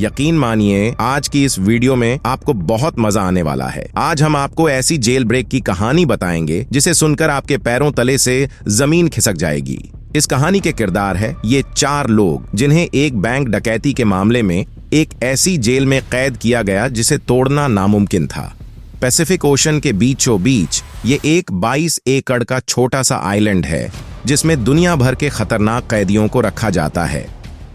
यकीन मानिए आज की इस वीडियो में आपको बहुत मजा आने वाला है। आज हम आपको ऐसी जेल ब्रेक की कहानी बताएंगे जिसे सुनकर आपके पैरों तले से जमीन खिसक जाएगी। इस कहानी के किरदार है ये 4 लोग जिन्हें एक बैंक डकैती के मामले में एक ऐसी जेल में कैद किया गया जिसे तोड़ना नामुमकिन था। पैसिफिक ओशन के बीचों बीच ये एक 22 एकड़ का छोटा सा आइलैंड है जिसमें दुनिया भर के खतरनाक कैदियों को रखा जाता है।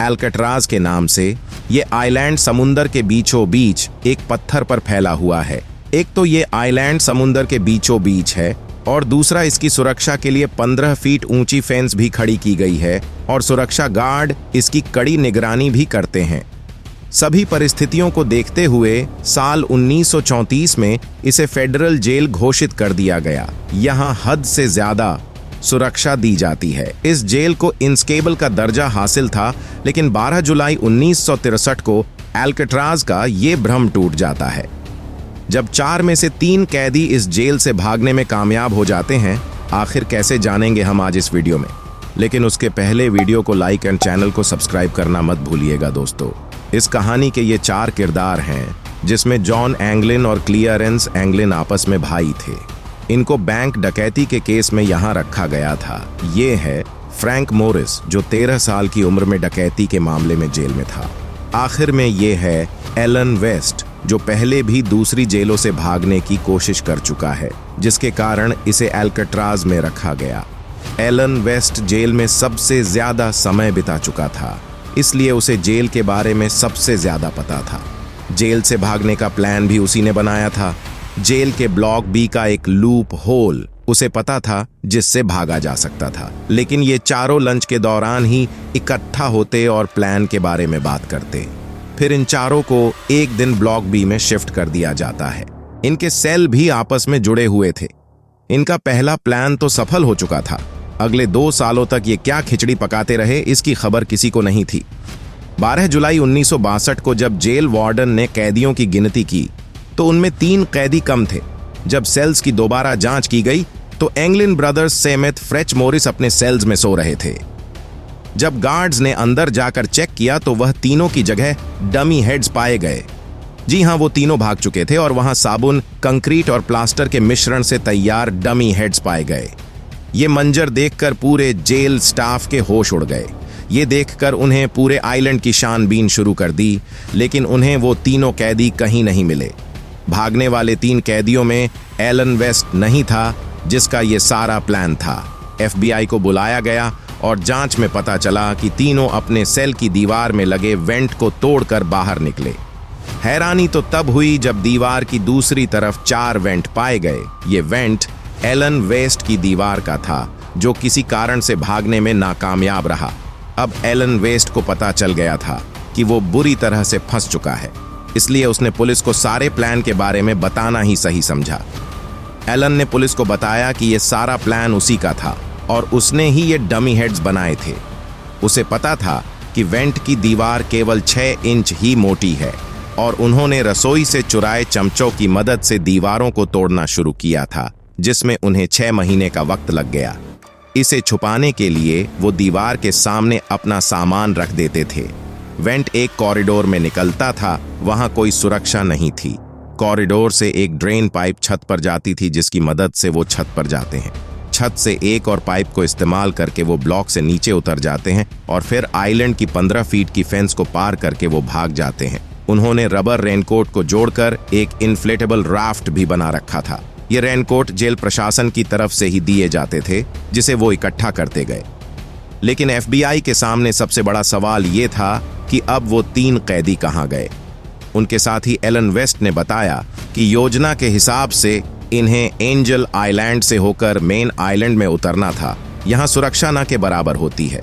एल्कट्राज के नाम से ये आइलैंड समुंदर के बीचों बीच एक पत्थर पर फैला हुआ है। एक तो ये आइलैंड समुंदर के बीचों बीच है और दूसरा इसकी सुरक्षा के लिए 15 फीट ऊंची फेंस भी खड़ी की गई है और सुरक्षा गार्ड इसकी कड़ी निगरानी भी करते हैं। सभी परिस्थितियों को देखते हुए साल 1934 में इसे फेडरल जेल घोषित कर दिया गया। यहाँ हद से ज्यादा सुरक्षा दी जाती है। इस जेल को इनस्टेबल का दर्जा हासिल था, लेकिन 12 जुलाई 1963 को एल्कट्राज का ये भ्रम टूट जाता है जब 4 में से 3 कैदी इस जेल से भागने में कामयाब हो जाते हैं। आखिर कैसे जानेंगे हम आज इस वीडियो में, लेकिन उसके पहले वीडियो को लाइक एंड चैनल को सब्सक्राइब करना मत भूलिएगा दोस्तों। इस कहानी के ये 4 किरदार हैं जिसमें जॉन एंगलिन और क्लियरेंस एंगलिन आपस में भाई थे। इनको बैंक डकैती के केस में यहाँ रखा गया था। ये है फ्रैंक मोरिस जो 13 साल की उम्र में डकैती के मामले में जेल में था। आखिर में ये है एलन वेस्ट जो पहले भी दूसरी जेलों से भागने की कोशिश कर चुका है, जिसके कारण इसे एल्कट्राज में रखा गया। एलन वेस्ट जेल में सबसे ज्यादा समय बिता चुका था, इसलिए उसे जेल के बारे में सबसे ज्यादा पता था। जेल से भागने का प्लान भी उसी ने बनाया था। जेल के ब्लॉक बी का एक लूप होल उसे पता था जिससे भागा जा सकता था। लेकिन ये चारों लंच के दौरान ही इकट्ठा होते और प्लान के बारे में बात करते। फिर इन चारों को एक दिन ब्लॉक बी में शिफ्ट कर दिया जाता है। इनके सेल भी आपस में जुड़े हुए थे। इनका पहला प्लान तो सफल हो चुका था। अगले 2 सालों तक ये क्या खिचड़ी पकाते रहे इसकी खबर किसी को नहीं थी। 12 जुलाई 1962 को जब जेल वार्डन ने कैदियों की गिनती की तो उनमें 3 कैदी कम थे। जब सेल्स की दोबारा जांच की गई तो एंगलिन ब्रदर्स समेत फ्रेच मोरिस अपने सेल्स में सो रहे थे। जब गार्ड्स ने अंदर जाकर चेक किया तो वह तीनों की जगह डमी हेड्स पाए गए। जी हां, वो तीनों भाग चुके थे और वहां साबुन, कंक्रीट और प्लास्टर के मिश्रण से तैयार डमी हेड्स पाए गए। ये मंजर देखकर पूरे जेल स्टाफ के होश उड़ गए। ये देखकर उन्हें पूरे आइलैंड की छानबीन शुरू कर दी, लेकिन उन्हें वो तीनों कैदी कहीं नहीं मिले। भागने वाले 3 कैदियों में एलन वेस्ट नहीं था जिसका ये सारा प्लान था। FBI को बुलाया गया और जांच में पता चला कि तीनों अपने सेल की दीवार में लगे वेंट को तोड़कर बाहर निकले। हैरानी तो तब हुई जब दीवार की दूसरी तरफ 4 वेंट पाए गए। ये वेंट एलन वेस्ट की दीवार का था जो किसी कारण से भागने में नाकामयाब रहा। अब एलन वेस्ट को पता चल गया था कि वो बुरी तरह से फंस चुका है, इसलिए उसने पुलिस को सारे प्लान के बारे में बताना ही सही समझा। एलन ने पुलिस को बताया कि ये सारा प्लान उसी का था और उसने ही ये डमी हेड्स बनाए थे। उसे पता था कि वेंट की दीवार केवल 6 इंच ही मोटी है और उन्होंने रसोई से चुराए चमचों की मदद से दीवारों को तोड़ना शुरू किया था, जिसमें उन्हें 6 महीने का वक्त लग गया। इसे छुपाने के लिए वो दीवार के सामने अपना सामान रख देते थे। वेंट एक कॉरिडोर में निकलता था, वहां कोई सुरक्षा नहीं थी। कॉरिडोर से एक ड्रेन पाइप छत पर जाती थी जिसकी मदद से वो छत पर जाते हैं। छत से एक और पाइप को इस्तेमाल करके वो ब्लॉक से नीचे उतर जाते हैं और फिर आइलैंड की 15 फीट की फेंस को पार करके वो भाग जाते हैं। उन्होंने रबर रेनकोट को जोड़कर एक इन्फ्लेटेबल राफ्ट भी बना रखा था। ये रेनकोट जेल प्रशासन की तरफ से ही दिए जाते थे जिसे वो इकट्ठा करते गए। लेकिन FBI के सामने सबसे बड़ा सवाल ये था कि अब वो 3 कैदी कहाँ गए। उनके साथी एलन वेस्ट ने बताया कि योजना के हिसाब से इन्हें एंजल आइलैंड से होकर मेन आइलैंड में उतरना था। यहाँ सुरक्षा न के बराबर होती है।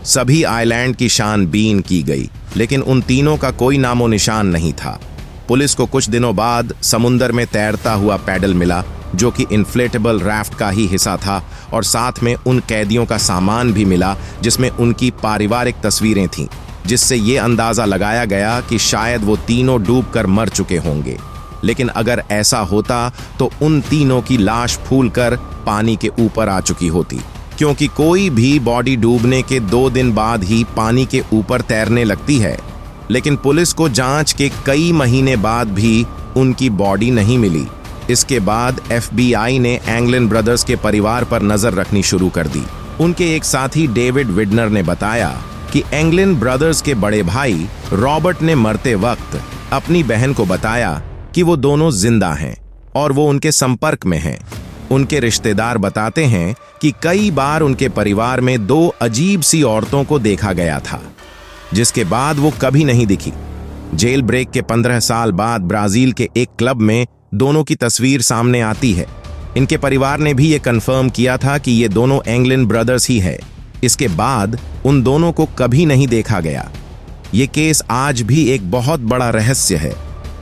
सभी आइलैंड की छानबीन की गई, लेकिन उन तीनों का कोई नामो निशान नहीं था। पुलिस को कुछ दिनों बाद समुंदर में तैरता हुआ पैडल मिला जो कि इन्फ्लेटेबल राफ्ट का ही हिस्सा था और साथ में उन कैदियों का सामान भी मिला जिसमें उनकी पारिवारिक तस्वीरें थीं, जिससे ये अंदाजा लगाया गया कि शायद वो तीनों डूबकर मर चुके होंगे। लेकिन अगर ऐसा होता तो उन तीनों की लाश फूलकर पानी के ऊपर आ चुकी होती, क्योंकि कोई भी बॉडी डूबने के 2 दिन बाद ही पानी के ऊपर तैरने लगती है। लेकिन पुलिस को जांच के कई महीने बाद भी उनकी बॉडी नहीं मिली। इसके बाद FBI ने एंगलिन ब्रदर्स के परिवार पर नजर रखनी शुरू कर दी। उनके एक साथी डेविड विडनर ने बताया कि एंगलिन ब्रदर्स के बड़े भाई रॉबर्ट ने मरते वक्त अपनी बहन को बताया कि वो दोनों जिंदा हैं और वो उनके संपर्क में हैं। उनके रिश्तेदार बताते हैं कि कई बार उनके परिवार में 2 अजीब सी औरतों को देखा गया था, जिसके बाद वो कभी नहीं दिखी। जेल ब्रेक के 15 साल बाद ब्राजील के एक क्लब में दोनों की तस्वीर सामने आती है। इनके परिवार ने भी ये कंफर्म किया था कि ये दोनों एंगलिन ब्रदर्स ही है। इसके बाद उन दोनों को कभी नहीं देखा गया। ये केस आज भी एक बहुत बड़ा रहस्य है।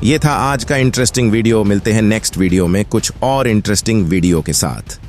ये था आज का इंटरेस्टिंग वीडियो। मिलते हैं नेक्स्ट वीडियो में कुछ और इंटरेस्टिंग वीडियो के साथ।